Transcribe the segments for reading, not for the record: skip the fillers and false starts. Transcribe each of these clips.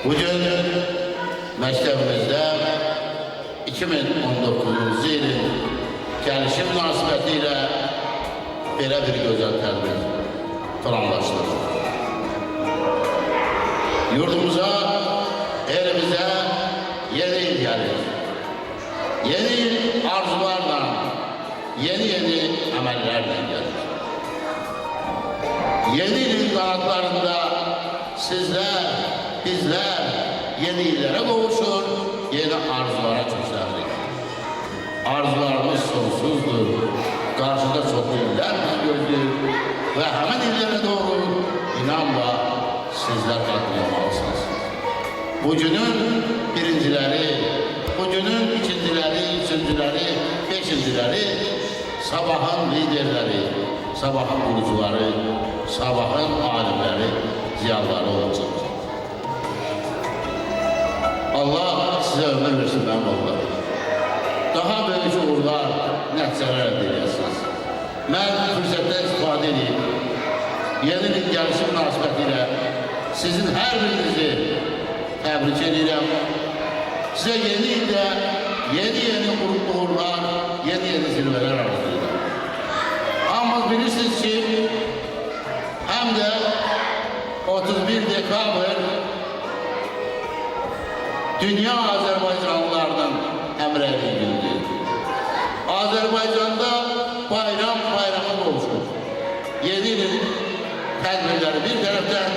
Bugün məktəbimizdə 2019 ilin gəlişi münasibətilə belə bir gözəl tədbir planlaşdırılır. Yurdumuza, elimizə yeni il gəlir. Yeni il arzularla, yeni əməllərlə gəlir. Yeni ilin qanatlarında sizlər, bizlər yeni illərə qovuşur, yeni arzulara köçərdik. Arzularımız sonsuzdur, qarşıda çox illər biz gördük və həmin illərə doğru inanla sizlər qatlamalısınız. Bugünün birinciləri, bugünün ikinciləri, üçüncüləri, beşinciləri, sabahın liderləri, sabahın qurucuları, sabahın alimləri, ziyalıları olacaq. Allah sizə ömür versin, mənim oğullarım. Daha böyük uğurlar, nəticələr əldə edirsiniz. Mən fürsətdən istifadə edeyim. Yeni il gəlişi münasibətilə sizin hər birinizi təbrik edirəm. Sizə yeni ildə yeni uğurlar, yeni zirvələr arzulayıram. Amma bilirsiniz ki, həm də 31 dekabr Dünya Azərbaycanlılarının həmrəyliyi gündür. Azərbaycanda bayramı oluşur. Yeni ilin tədbirləri bir tərəfdən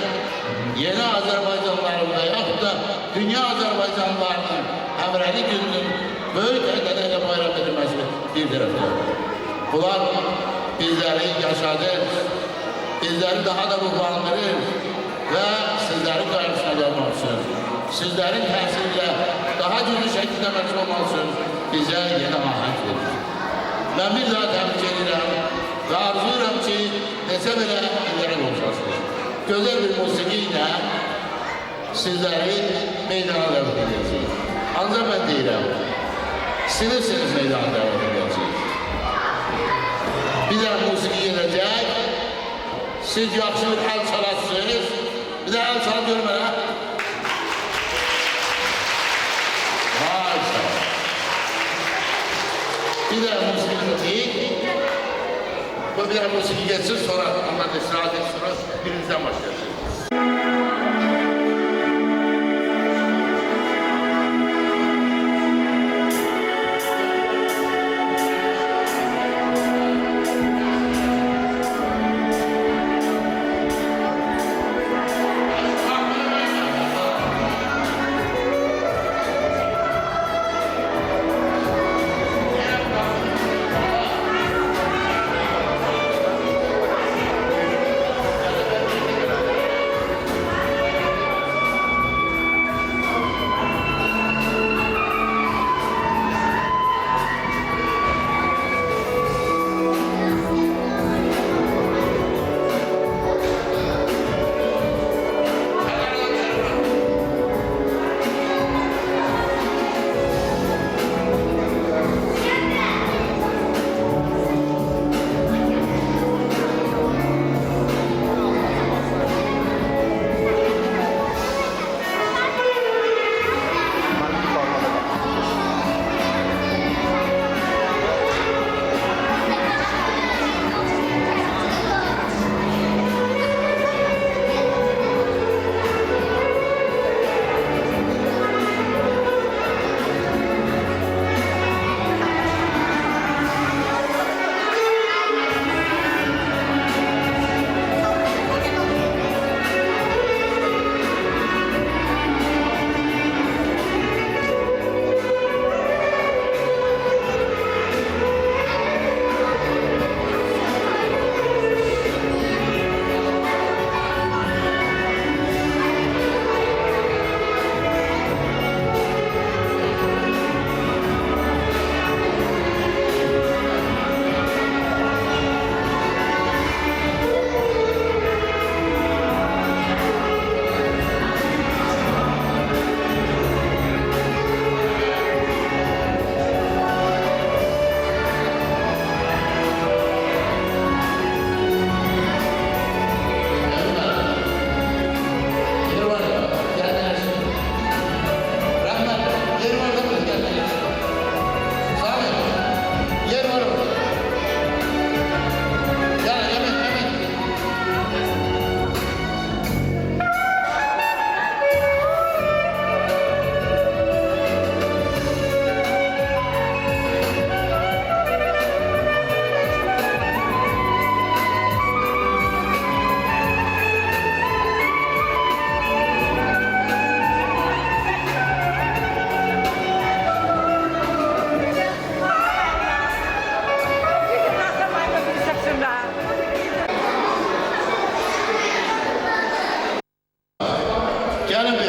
yeni Azərbaycanlıların və yaxud da Dünya Azərbaycanlılarının həmrəylik gününün böyük ədədələ bayram edilməsi bir tərəfdən. Bunlar bizləri yaşadır, bizləri daha da ruhlandırır və sizlərin qarşısına gəlmək üçün, sizlərin təsirlə daha güclü şəkildə məşğul olmaq üçün bizə yeni ahəng verir. Mən bir daha təbrik edirəm və arzulayıram ki, neçə belə illərə qovuşasınız. Gözəl bir musiqi ilə sizləri meydana dəvət edəcəyik. Ancaq mən deyirəm, sinirsiniz meydana dəvət edəcəyik. Bir də musiqi gələcək, siz yaxşı bir əl çalasınız, bir də əl çalı görmənə. Vay sağ ol. Bir də musiqi deyik, bir də musiqi geçsin, sonra ondan da istirahat etsin, sonra birinizdən başlayacaq.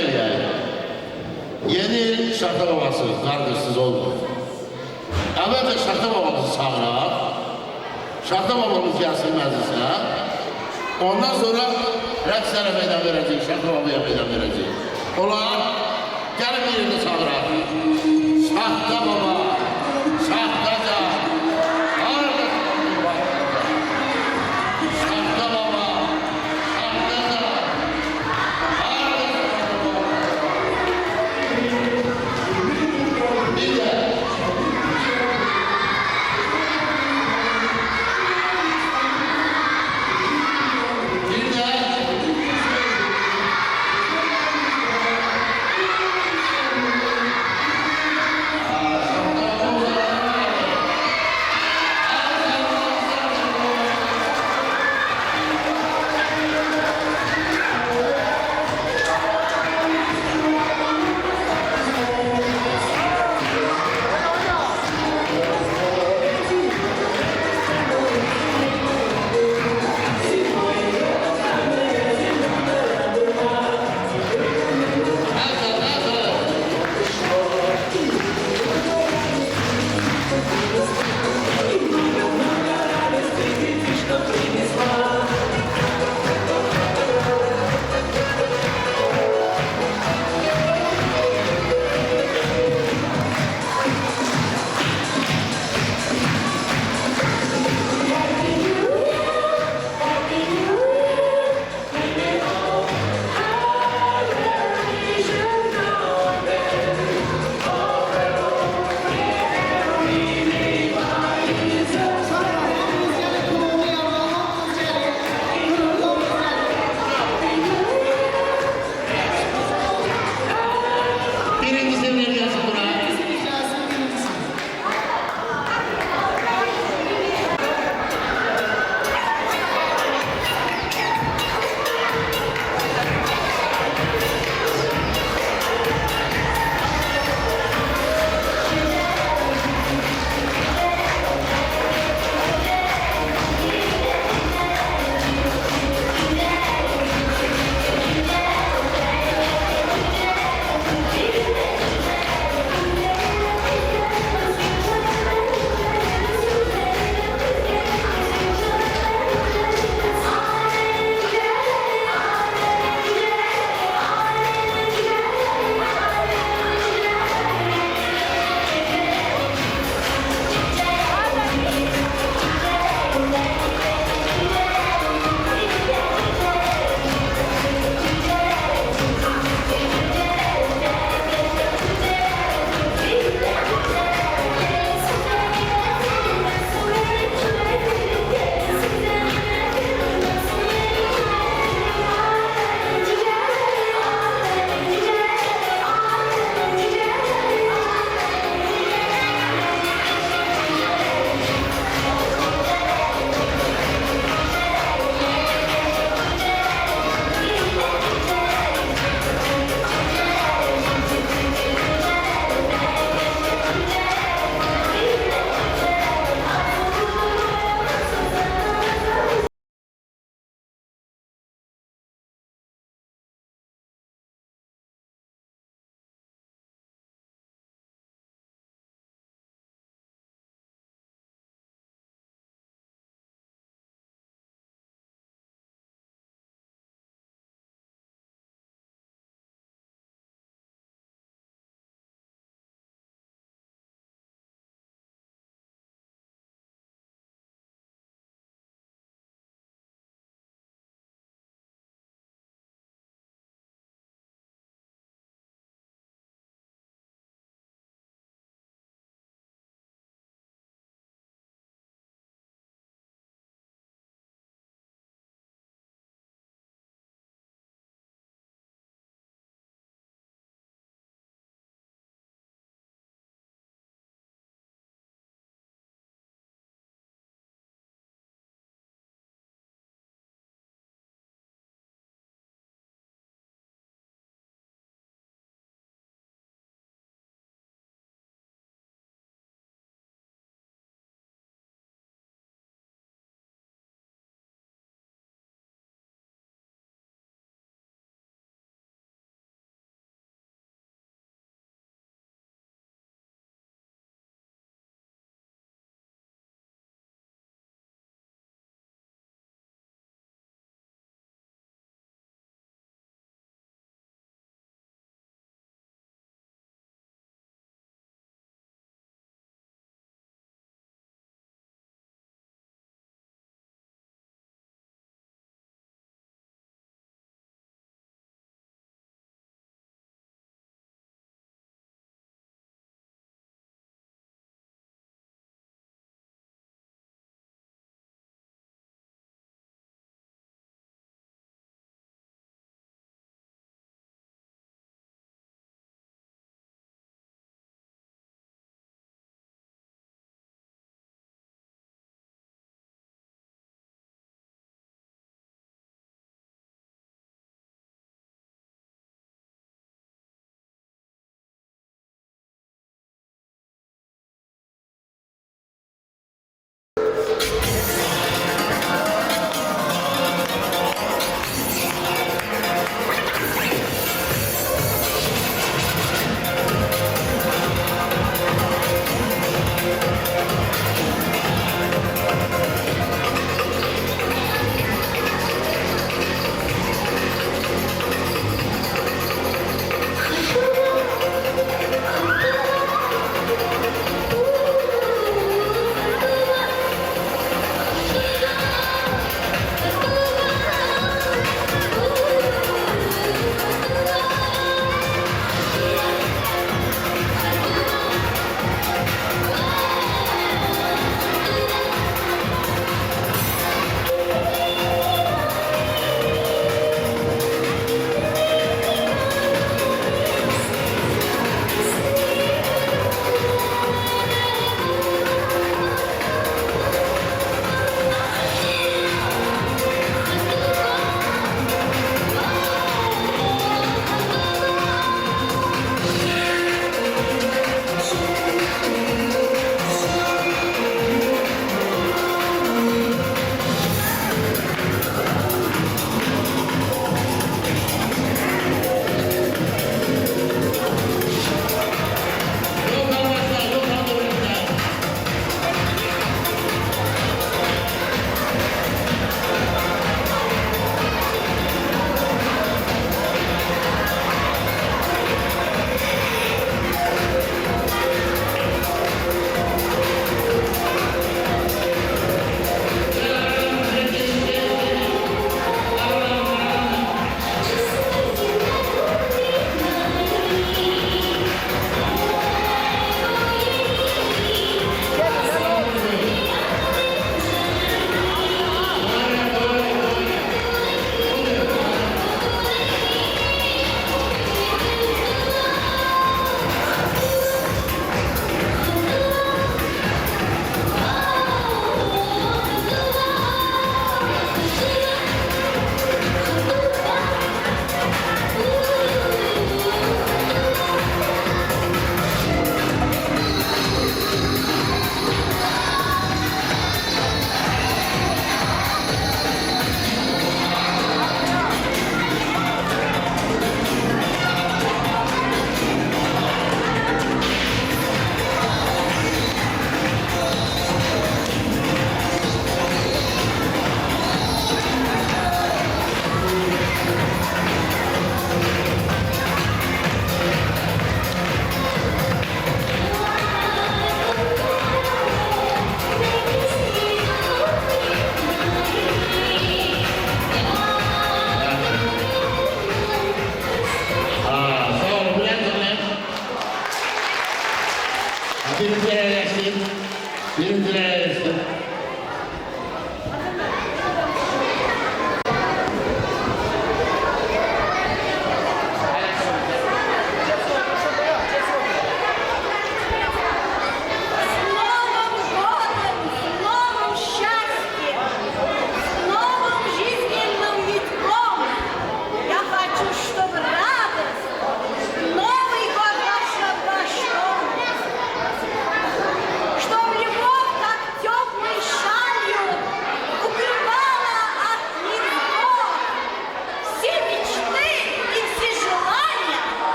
eləyək. Yeni il Şaxta babası, qardırsız oldu. Əvvəlcə Şaxta babamızı çağıraq. Şaxta babamız gəlsin məclisə. Ondan sonra rəqslərə meydan verəcək, Şaxta babaya meydan verəcək. Onlar gəlin bir yerdə çağıraq. Şaxta baba, Şaxtaca, harada Şaxta baba, Şaxtaca, harada bir de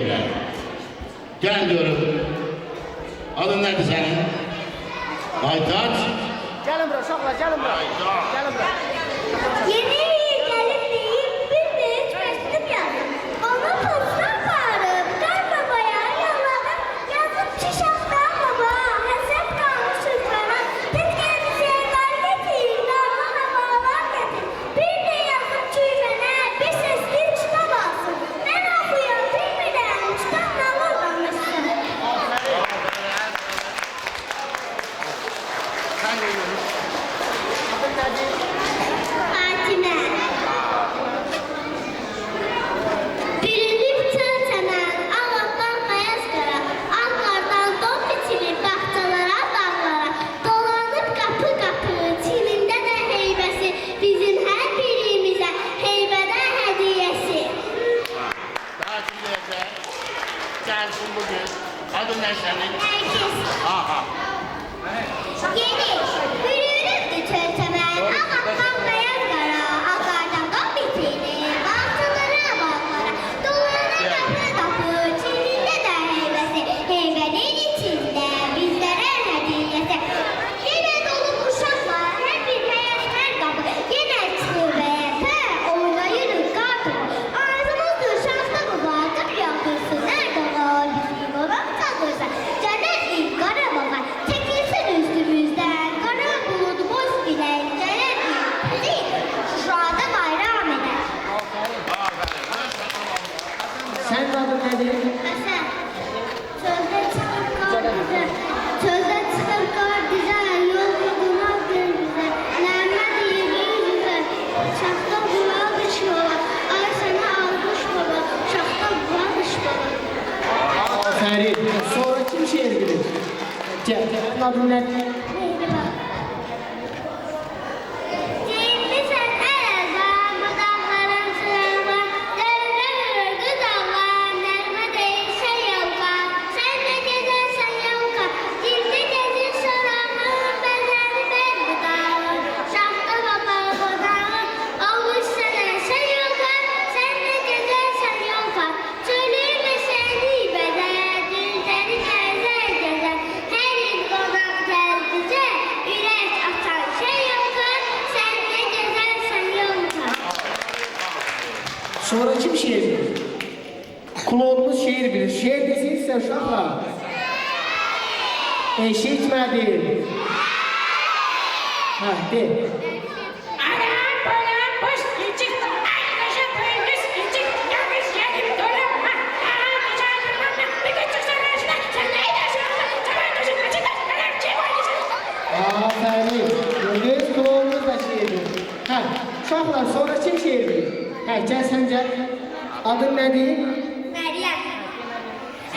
verirler. Gel diyorum. Adın neydi senin? Aytaç. Gelin bura uşaqlar, gelin bura. Gelin bura. Yeni gelin deyip bir de hiç mektup yazdım. Ona posta bağırıp kar babaya yolladım. Yazıp çişaktan baba hasret kalmış çocuklara. Tek kendisiye kar getir, darmana bağlar getir. Bir de yazıp çüymene bir ses bir çıta bassın. Ben okuyan bilmeden çıtan nalır danışsın. Adın nədir? Fatime. Bürünüb çöl-çəmən, ağlatdan bəyaz qara, ağ qardan don biçilib bağçalara, dağlara, dolanıb qapı-qapı, çilində də heybəsi, bizim hər birimizə heybədə hədiyəsi. Daha kim diyecek? Gelsin bugün. Adın ne senin? Herkes. Aha. Yeni, bürünübdü çöl-çəmən, ağlatdan bəyaz qara, ağ qardan don biçilib bağçalara, bağlara, dolanıb qapı-qapı, çilində də heybəsi, heybənin içində bizlərə hədiyəsi. Yenə dolub uşaqlar, hər bir həyat, hər qapı, yenə çıxır bəyətə, oynayırıq qartopu. Arzumuzdur şansda bu vaqif yaxdırsın, nerede qal, bizi qonaq çaldırsa, cənət ilk Qarabağa, çəkilsin üstümüzdən, qara bulud boz bilək, cənət ilk bizi Şuşada bayram edər. Sənin adın nədir? Həsən, çöldə çıxır qar bizə, çöldə çıxır qar bizə, yol qudurmazdır bizə, nəğmə deyir yüzüzə, şaxta bulalmış yola, ay sənə almış baba, şaxta bulalmış baba. Aferin. Sonra kim şiir bilir? Gel. Sənin adın nədir? Mehriban. Giyinmişsən ələlban, bu dağların sıralban, dövrə vururdu dağlar, nəğmə deyişən yolqa, sən də gedərsən yolqa, dildə gəzir soranın, bəzəni bər bu dağın, şaxta babalı bu dağın, olmuş sənə sən yolqa, sən də gedərsən yolqa, çölümə səni bədə, dilləri gəzər gəzər, hər il qonaq gəldicə, ürək açan şey yolqa, sən də gedərsən yolqa. Sonra kim şiir bilir? Klonumuz şiir bilir. Şiir desiniz uşaqlar. Eşitmədim. Hə, de. Anam bana boş geçik, arkadaşa boynuz geçik, yanlış yedim dolama. Anam bıçağımdan bir küçük sarhoşuna, sen ne edersin ama? Sana düşün açıkta, anam kim oynasın? Aferin. Gördünüz klonumuz da şiir bilir. Hə, uşaqlar sonra kim şiir bilir? Hə, gəl sən gəl. Adın nədir? Meryem.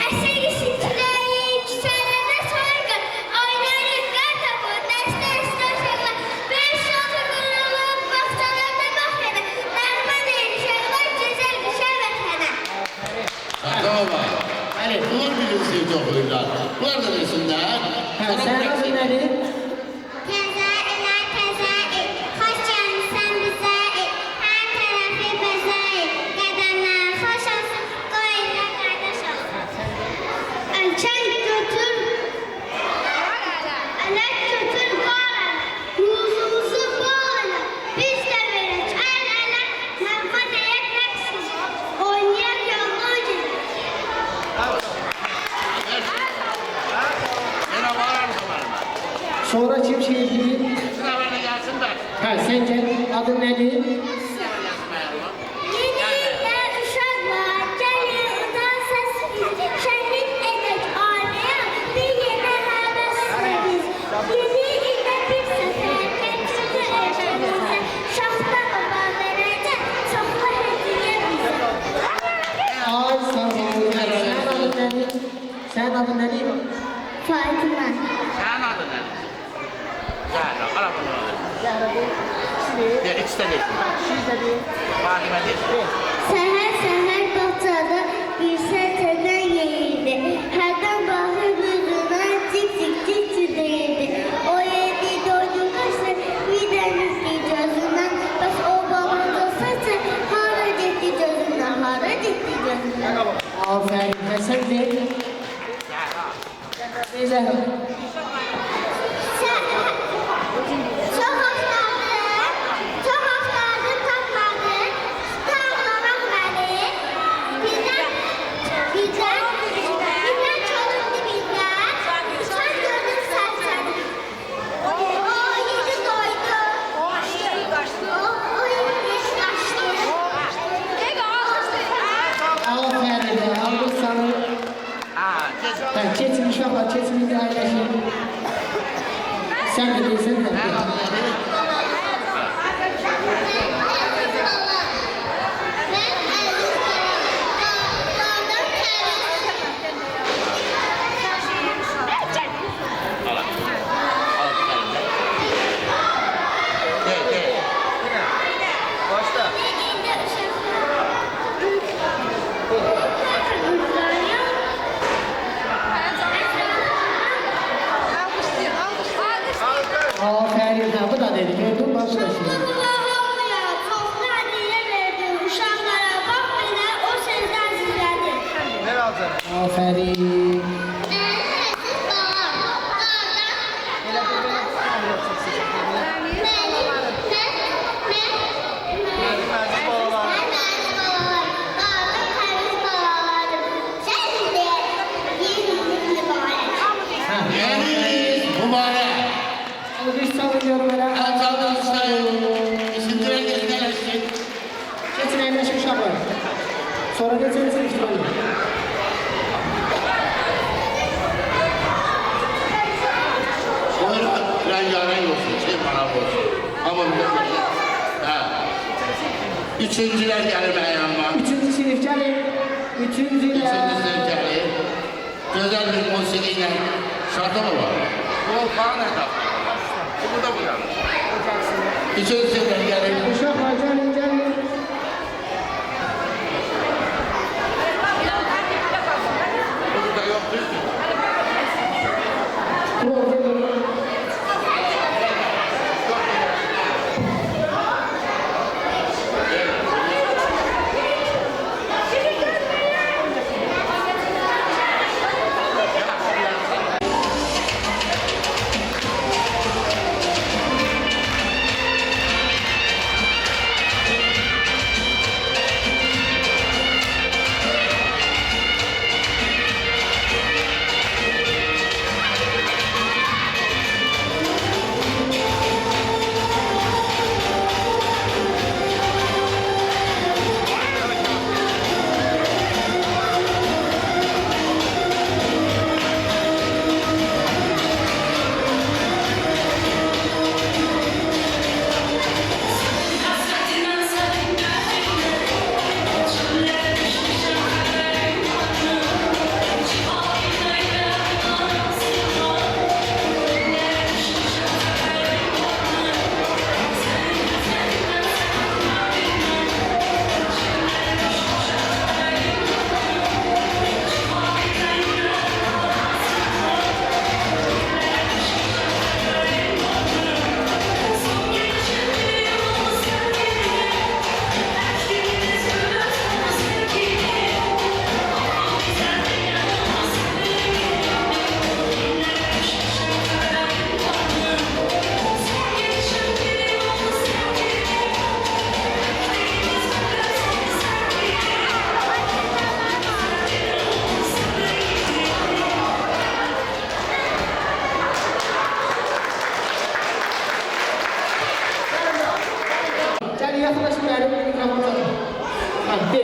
Əsəri sintiləyin, küçələrdə soyqın, oynarıq qartopu, dəstə-dəstə uşaqlar, beş otur qurulub, bağçalarda baxyana, nəğmə deyir uşaqlar, gözəl düşər vətənə. Tamam. Bəli. Bunlar bilirsiniz okuyurlar. Bunlar da bilsinler. Hə, sənin adın nədir? Təzə elə təzə il, xoş gəlmisən bizə il, hər tərəfi bəzə il, qədəmlər xoş olsun, qoy ilə qardaş olsun. Ölçən götür, ələk götür qara, ruzumuzu boyla, biz də verək əl-ələ, mənfa deyək rəqsiz, oynayaq yollu gün. Yine var mı var? Sonra kim şiir bilir? Sıra bana gelsin de. Hə, sən gəl. Adın nədir? Yeni ildə uşaqlar, gəlin udan səsiniz, şənlik edək ailəyəm, bir yenə həvəslə biz. Yeni ildə bir səfər, gəncədə evimizə, şaxta baba verəcək, çoxlu hədiyyə bizə. Ay, sağ ol. Sənin adın nədir? Sənin adın nədir? Fatıma. Sen adın ne? Zahra. Ala bunu alır. Zəhra bu. Şiir. Ya ikisi de değil. Şiir də deyil. Fatime değil. Səhər səhər bağçada bir sətədən yeyirdi. Hərdən baxır üzünə cik cik cik cik deyirdi. O yedi doydu qaçdı bir dənizli gözündən. Bəs o balaca saçı hara getdi gözündən, hara getdi gözündən. Aferin. Zəhra. Çok haftadır tatmadın, sağlamak beni. Bizden çoluk dibinden, sen gördün sen. O yedi doydu. O yedi kaçtı. Aferin be, aldık sana. Keçin uşaqlar, keçin indi əyləşin. Sən də deyirsən də. Aferin, ha bu da dedi, gördün mü? Bu da şey. Aferin. Yeniniz mübarek. Alkış çalıyorum hele. Alçaldınız sayın. İsimlere gelişsin. Keçin əyləşin uşaqlar. Sonra geçeriz ihtimali. Buyurun, rengarenk olsun, şey bana olsun. Ama bir de ha. Üçüncüler gelir benim yanıma. Üçüncü sinif gəlin. Üçüncülər. Üçüncüsü gelir. Güzel bir musikiyle şartı mı var? Bu falan ne kapı? Bu da bu yani. Üçüncüler gelir. Uşaqlar gəlin, gəlin. Burada yok değil mi? Yaklaşın benim mikrofonu. Hadi.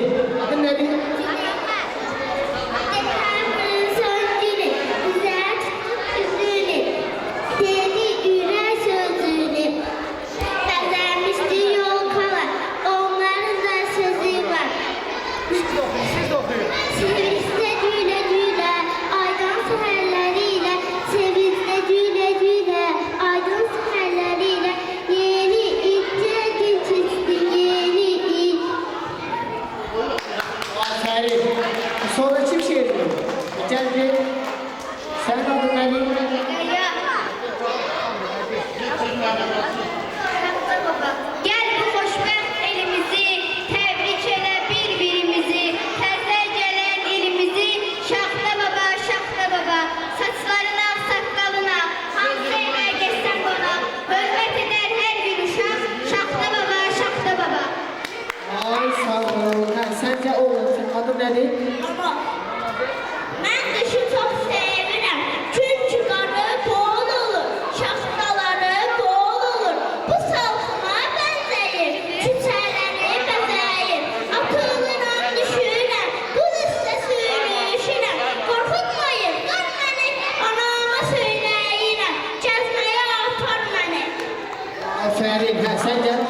Adın nedir? Siz de okuyun. Sevinçle güle güle, aydın seherleriyle, sevinçle güle güle, aydın seherleriyle, yeni ince geçişti, yeni il. Aferin. nədir? Ama ben kışı çok severim. Çünkü karı bol olur. Şahtaları bol olur. Bu salkıma benzeyir. Küçələri bezeyir. Atılırım düşürəm. Bu üstə sürüşürəm. Korkutmayın dur beni. Anama söyleyirəm. Gezmeye atar beni. Aferin, hə, sən gəl.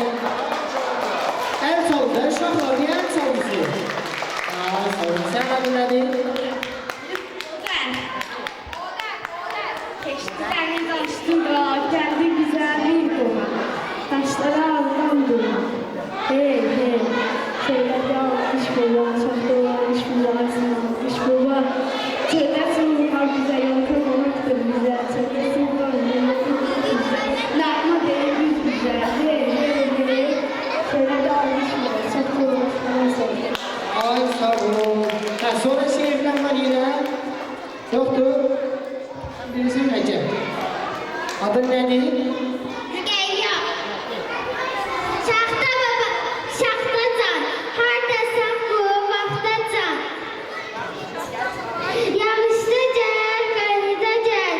El çaldı, uşaqlar, niyə el çalmışsın? Sağ ol, sən adın nədir? Keçdi dəniz açdım da, gəldi güzel bir doma. Taşlara aldan durma. Hey hey, şeylerde almış baba, çok dolanmış buzarsın almış baba. Söylersin bunlar bize, yol kazanaktır bize. Söylersin bunlar bize, nakma değil biz bize. Hey hey hey, şeylerde almış baba, çok dolanmış buzarsın. Ay sağ ol. Hə, sonra şeirdən var yenə. Yoxdur. Bilirsən Əcəb. Adın nədir? Rüqeyya. Şaxta baba, şaxta can. Hardasan bu vaxta can. Yağışda gəl, qarıda gəl.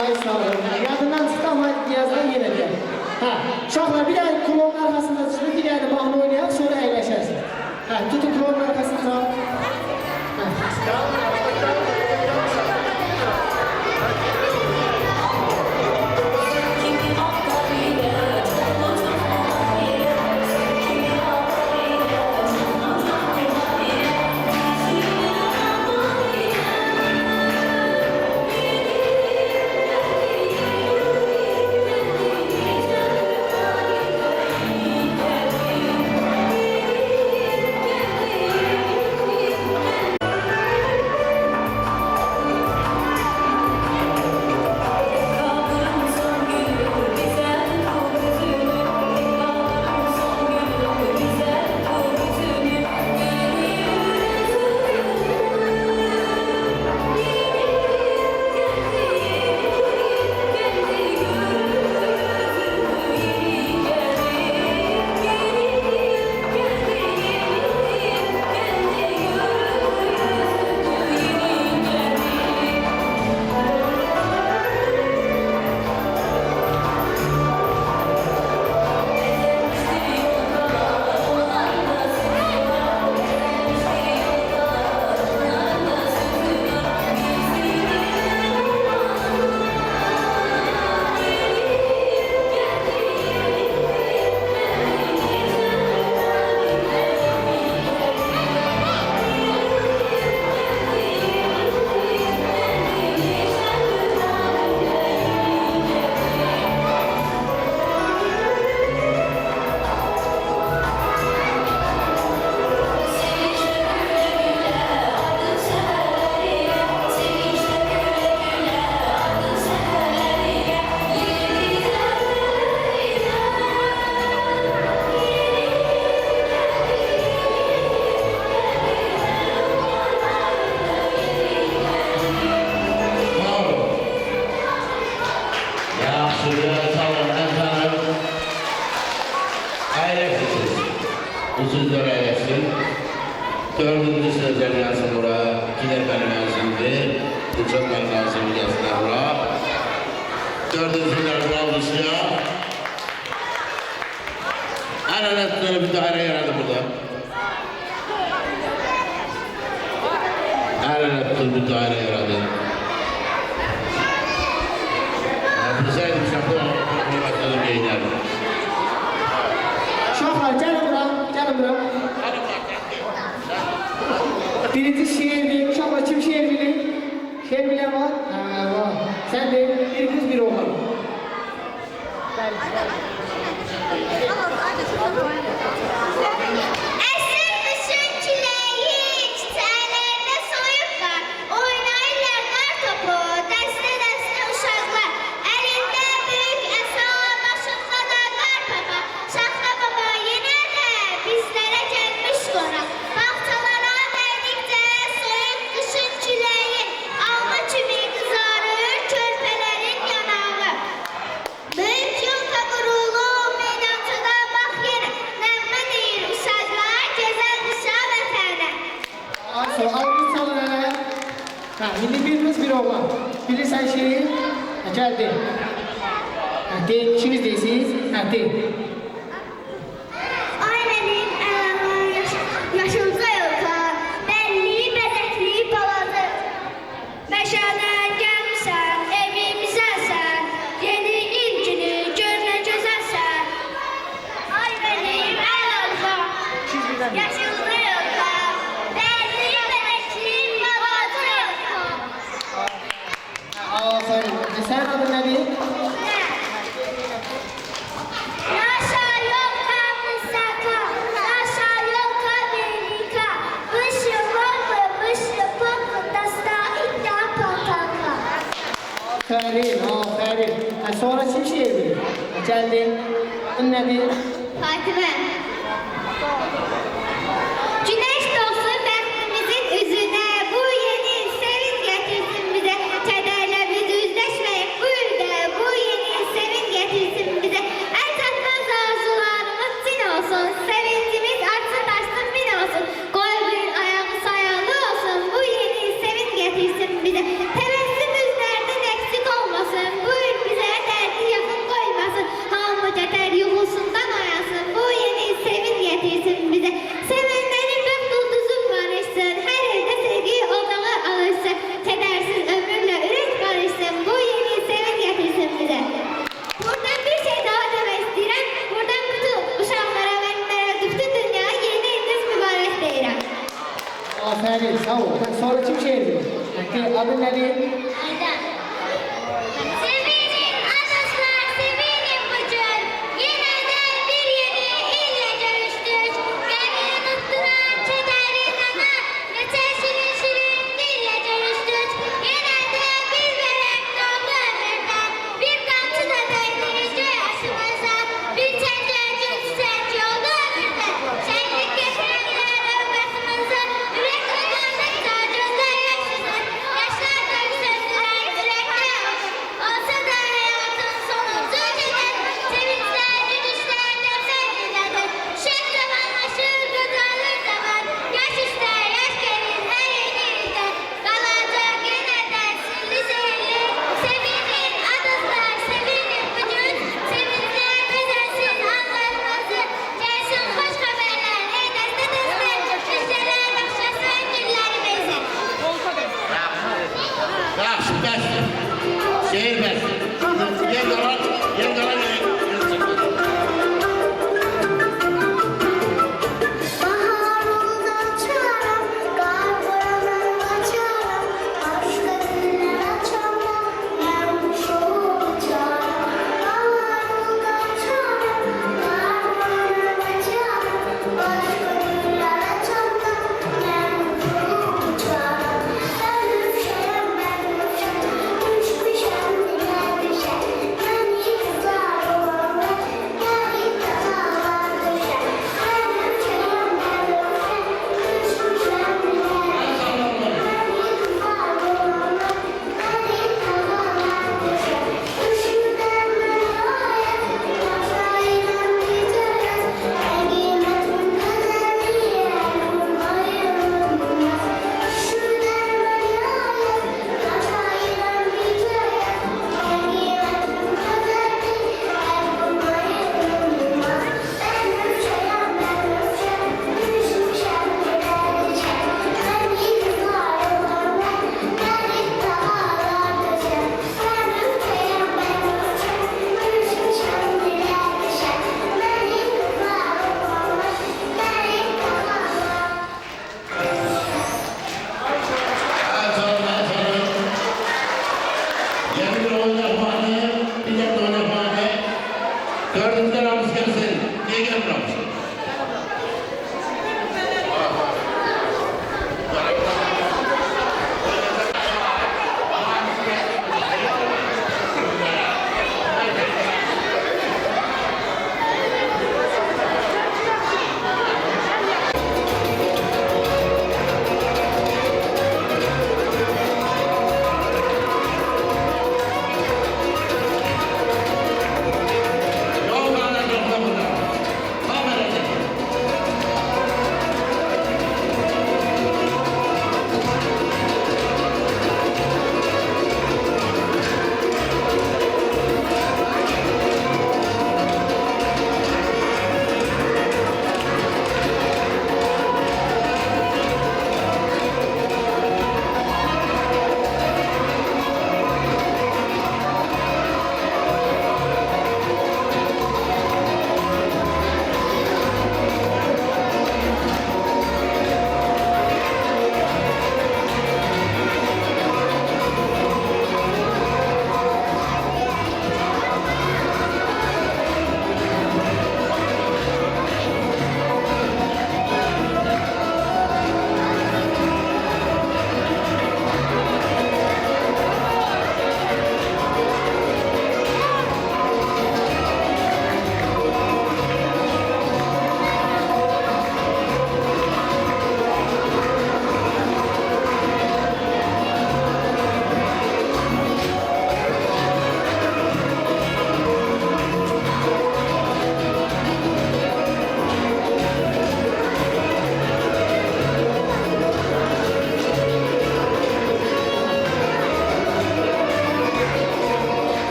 Ay sağ ol. Yadından çıxdı amma yazdan yenə gəl. Hə, uşaqlar bir dənə klonun arxasında çıxıb bir dənə mahnı oynayaq, sonra əyləşərsin. Hə, tutun klonun arxasında. Ucuzlar ailesi, 4. sözler yazın bura, 2 benim yazımdı, bu çok benim yazımı yazdılar bura. 4. sözler bura oluşuyor. Aralıkları bir daire yaradı burada. Aralıkları bir daire yaradı. Bilseydim şartlar onu başladım yayınlarım. Uşaqlar, gəlin bura, gəlin bura. Birinci şeir, uşaqlar kim şeir bilir? Şeir bilen var? Ha, var. Sen de bir kız bir oğlan. Esirmişin çileği, çiçeğlerde soyuplar. Oynayırlar kar topu, dəstə dəstə uşaqlar. Elində büyük əsa, başında da qar papa. Şaxta baba yenə də bizlərə gəlmiş qonaq. Bağçalara dəydikcə soyuq qışın çileği. Alma kimi qızarır körpələrin yanağı. Büyük yolka qurur. Ha, şimdi bir kız bir oğlan. Bilirsen şeyi, ha, geldi. Ha, değil, ikiniz değilsiniz. Ha, değil. Ay benim yaşımıza yolda, belli, bezekli, baladı. Meşədən gəlmişsən, evimizəsən, yeni ilgini görünə gözəlsən. Ay benim əlavza, yaşımıza yolda, belli, bezekli, baladı. Aferin. Sen adın nedir? Naša Joka Misaka, naša Joka Velika, vyši poku, da sta i da pataka. Aferin, aferin. Ha, sonra kim şiir bilir? Ha, geldi. Adın nedir? Fatime. Güneş doğsun bəxtimizin üzünə, bu yeni sevin getirsin bize. Kədərlə biz üzləşməyək bu ildə, bu yeni sevin getirsin bize. Ən çatmaz arzularımız cin olsun, sevincimiz artsın taşsın bin olsun. Qalbin ayağı sayalı olsun, bu yeni sevin getirsin bize. Təbəssüm üzlərdən eksik olmasın, bu il bizə dərdi yaxın qoymasın. Hamı kədər yuxusundan oyasın, bu yeni sevin getirsin bize. Sevenlerin bak ulduzun barışsın, her evde sevgi odağı alışsın. Kedersiz ömrümle ürek barışsın, bu yeni sevin getirsin bize. Buradan bir şey daha demek istedim, buradan bütün uşaklara, benimlere, bütün dünya yeni iliniz mübarek deyirəm. Aferin, sağ ol. Ha, sonra kim şiir bilir? Ha, değil, adın nedir? Sevinin adaslar, sevinin bu gün. Yeniden bir yeni ille görüştük. Beni unutturan kederin ana, geçen şirin şirin dille görüştük. Yeniden bir verek doğdu ömürden, bir damcı da değdirici yaşımıza. Bir çengel gün çiçek yolda ömürden, şenlik getirirler ömrümüzü. Yürek uyandıkça gözler yaşlanır, yaşlar döksündüler yürekte olur. Olsa da hayatın sonuncu gider, sevinçler, gülüşler döksen gidedir. Şek zamanlaşır, kızarır zaman, yaş ister, yaş gelir her yeni ilde. Kalacak yeniden sirli sihirli, sevinin adızlar, sevinin bugün. Sevinçler güzelsin anlarımızı, gelsin hoş haberler, ey deste deste. Müjdeler başlasın günlerimizi. Yaxşı, bəsdir. Şehir bəsdir. Yer qalan Baharımdan çağıram, kar borandan açarım. Başka günler açamam, ben kuş olacağım. Baharımdan çağıram, kar borandan açarım. Başka günler açamam, ben kuş olacağım. Ben öpşem, düşmüşem dilerden.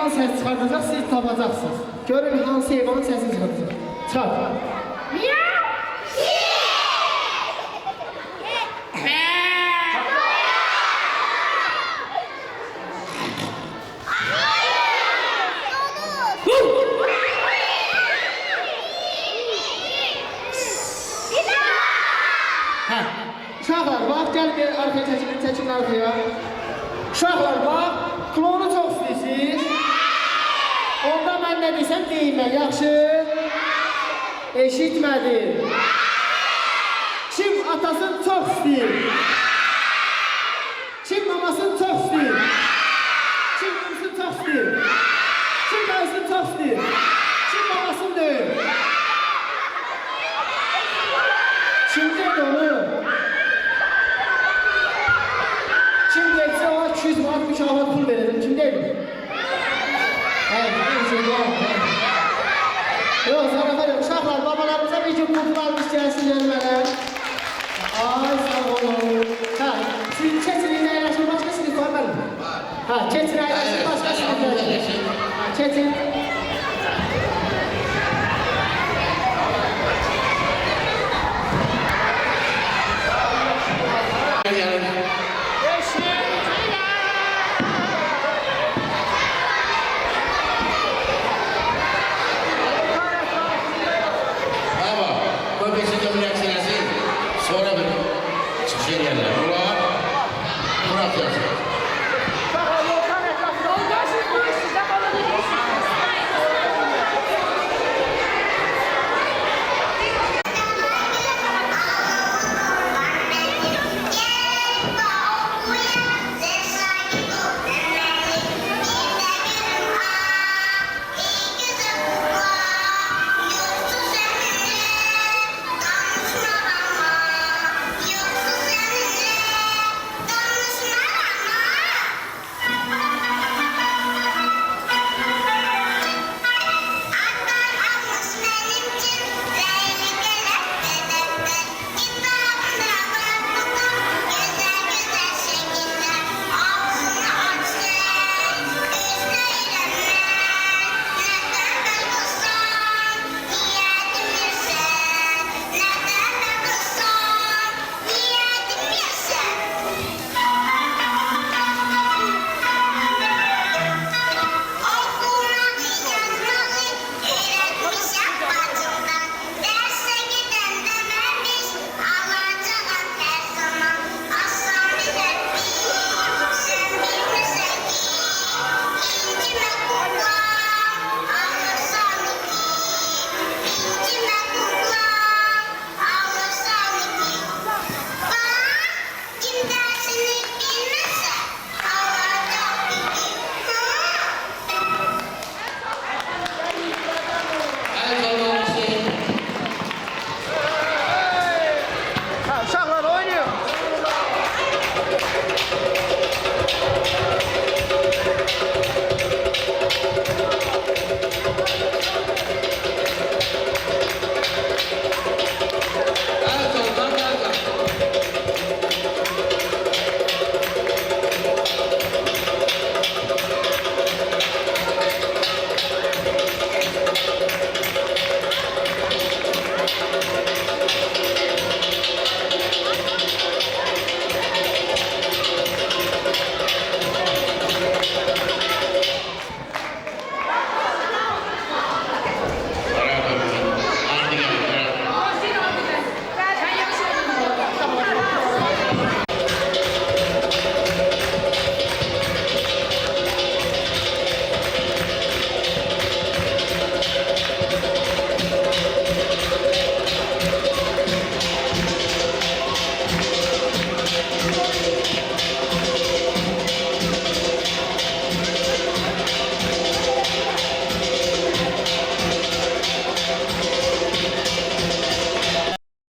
heyvan səs çıxardacaq, siz tapacaqsınız. Görün hansı heyvanın səsini çıxardacaq. Çıxart. Miau. Hə. Uşaqlar, bax, gəl bir arkaya çəkin arkaya. Uşaqlar, bax, klonu çox istəyirsiniz. Onda mən nə desəm deyilmə, yaxşı? Eşitmədim. Kim atasını çox istəyir? Kim mamasını çox istəyir? Kim qımsını çox istəyir? Kim dayısını çox istəyir? Kim babasını deyir? Kim deyir onu? Kim deyirsə ona 200 manat mükafat pul verelim. Kim deyir? Yox, zarafat yox. Uşaqlar, babalarımıza bir gün pul almış gəlsinlər mənə. Ay, sağ olun. Hə, siz keçin əyləşin, başqa sinif var mənim. Hə, keçin əyləşin, başqa sinif var. Hə, keçin.